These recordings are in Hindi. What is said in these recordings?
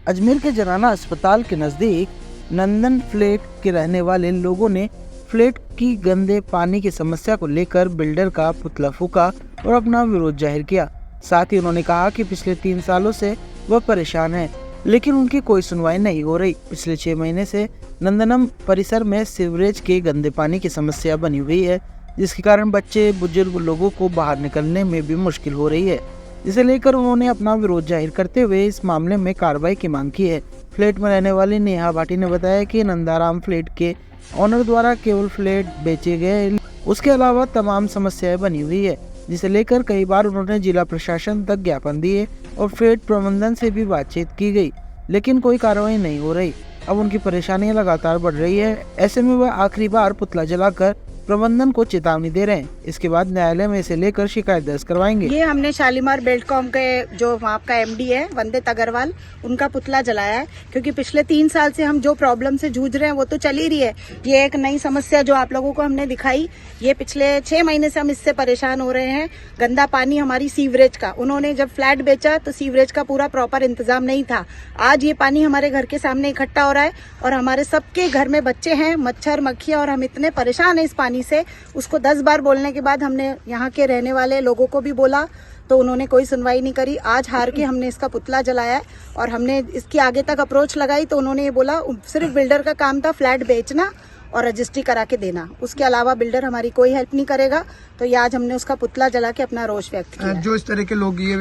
अजमेर के जनाना अस्पताल के नजदीक नंदन फ्लैट के रहने वाले लोगों ने फ्लैट की गंदे पानी की समस्या को लेकर बिल्डर का पुतला फूका और अपना विरोध जाहिर किया। साथ ही उन्होंने कहा कि पिछले 3 सालों से वह परेशान है, लेकिन उनकी कोई सुनवाई नहीं हो रही। पिछले 6 महीने से नंदनम परिसर में सीवरेज के गंदे पानी की समस्या बनी हुई है, जिसके कारण बच्चे बुजुर्ग लोगों को बाहर निकलने में भी मुश्किल हो रही है। इसे लेकर उन्होंने अपना विरोध जाहिर करते हुए इस मामले में कार्रवाई की मांग की है। फ्लैट में रहने वाली नेहा भाटी ने बताया कि नंदाराम फ्लैट के ऑनर द्वारा केवल फ्लैट बेचे गए, उसके अलावा तमाम समस्याएं बनी हुई है, जिसे लेकर कई बार उन्होंने जिला प्रशासन तक ज्ञापन दिए और फ्लैट प्रबंधन से भी बातचीत की गई, लेकिन कोई कार्रवाई नहीं हो रही। अब उनकी परेशानियां लगातार बढ़ रही है। ऐसे में वह आखिरी बार पुतला जलाकर प्रबंधन को चेतावनी दे रहे हैं। इसके बाद न्यायालय में इसे लेकर शिकायत दर्ज करवाएंगे। ये हमने शालीमार बेल्टकॉम के जो वहाँ का एमडी है वंदित अग्रवाल, उनका पुतला जलाया है, क्योंकि पिछले 3 साल से हम जो प्रॉब्लम से जूझ रहे हैं वो तो चल ही रही है। ये एक नई समस्या जो आप लोगों को हमने दिखाई, ये पिछले 6 महीने से हम इससे परेशान हो रहे हैं। गंदा पानी हमारी सीवरेज का, उन्होंने जब फ्लैट बेचा तो सीवरेज का पूरा प्रॉपर इंतजाम नहीं था। आज ये पानी हमारे घर के सामने इकट्ठा हो रहा है और हमारे सबके घर में बच्चे हैं, मच्छर मक्खियां, और हम इतने परेशान हैं इस पानी से। उसको 10 बार बोलने के बाद हमने यहाँ के रहने वाले लोगों को भी बोला तो उन्होंने कोई सुनवाई नहीं करी। आज हार के हमने इसका पुतला जलाया है और हमने इसकी आगे तक अप्रोच लगाई तो उन्होंने ये बोला सिर्फ बिल्डर का काम था फ्लैट बेचना और रजिस्ट्री करा के देना, उसके अलावा बिल्डर हमारी कोई हेल्प नहीं करेगा। तो ये आज हमने उसका पुतला जला के अपना रोष व्यक्त किया। जो इस तरह के लोग ये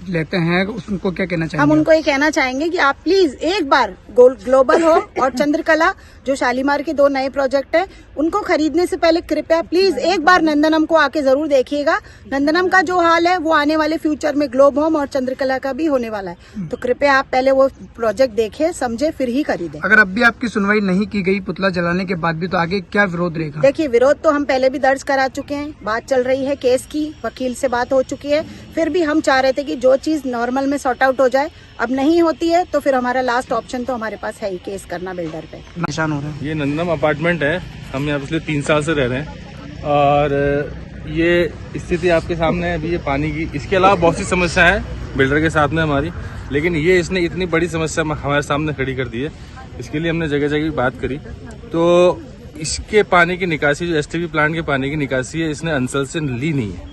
लेते हैं उनको क्या कहना चाहेंगे? हम उनको ये कहना चाहेंगे कि आप प्लीज एक बार ग्लोबल हो और चंद्रकला जो शालीमार के 2 नए प्रोजेक्ट है, उनको खरीदने से पहले कृपया प्लीज एक बार नंदनम को आके जरूर देखिएगा। नंदनम का जो हाल है वो आने वाले फ्यूचर में ग्लोब होम और चंद्रकला का भी होने वाला है, तो कृपया आप पहले वो प्रोजेक्ट देखें, समझे, फिर ही खरीदें। अगर अब भी आपकी सुनवाई नहीं की गई पुतला जलाने के बाद भी, तो आगे क्या विरोध रहेगा? देखिए, विरोध तो हम पहले भी दर्ज करा चुके हैं, बात चल रही है केस की, वकील से बात हो चुकी है। फिर भी हम चाह रहे थे कि जो चीज नॉर्मल में सॉर्ट आउट हो जाए, अब नहीं होती है तो फिर हमारा लास्ट ऑप्शन तो हमारे पास है ही, केस करना बिल्डर पे। परेशान हो रहे हैं। ये नंदनम अपार्टमेंट है, हम यहाँ पिछले 3 साल से रह रहे हैं और ये स्थिति आपके सामने है अभी ये पानी की। इसके अलावा बहुत सी समस्या है बिल्डर के साथ में हमारी, लेकिन ये इसने इतनी बड़ी समस्या हमारे सामने खड़ी कर दी है। इसके लिए हमने जगह जगह बात करी, तो इसके पानी की निकासी जो एसटीपी प्लांट के पानी की निकासी है, इसने अंसल से ली नहीं है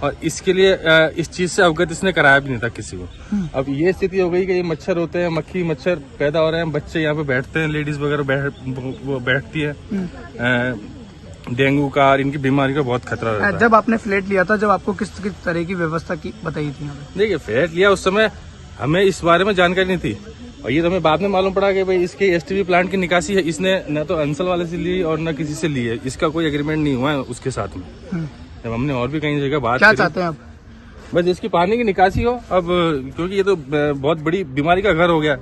और इसके लिए इस चीज से अवगत इसने कराया भी नहीं था किसी को। अब ये स्थिति हो गई कि ये मच्छर होते हैं, मक्खी मच्छर पैदा हो रहे हैं, बच्चे यहाँ पे बैठते हैं, लेडीज वगैरह बैठती है, डेंगू का और इनकी बीमारी का बहुत खतरा रहता है। जब आपने फ्लैट लिया था, जब आपको किस किस तरह की व्यवस्था की बताई थी? देखिए, फ्लैट लिया उस समय हमें इस बारे में जानकारी नहीं थी और ये तो हमें बाद में मालूम पड़ा कि भाई इसके एसटीपी प्लांट की निकासी है, इसने न तो अंसल वाले से ली और न किसी से ली है, इसका कोई एग्रीमेंट नहीं हुआ है उसके साथ में। जब हमने और भी कई जगह बात क्या करी, चाहते हैं आप? बस इसकी पानी की निकासी हो अब, क्योंकि ये तो बहुत बड़ी बीमारी का घर हो गया।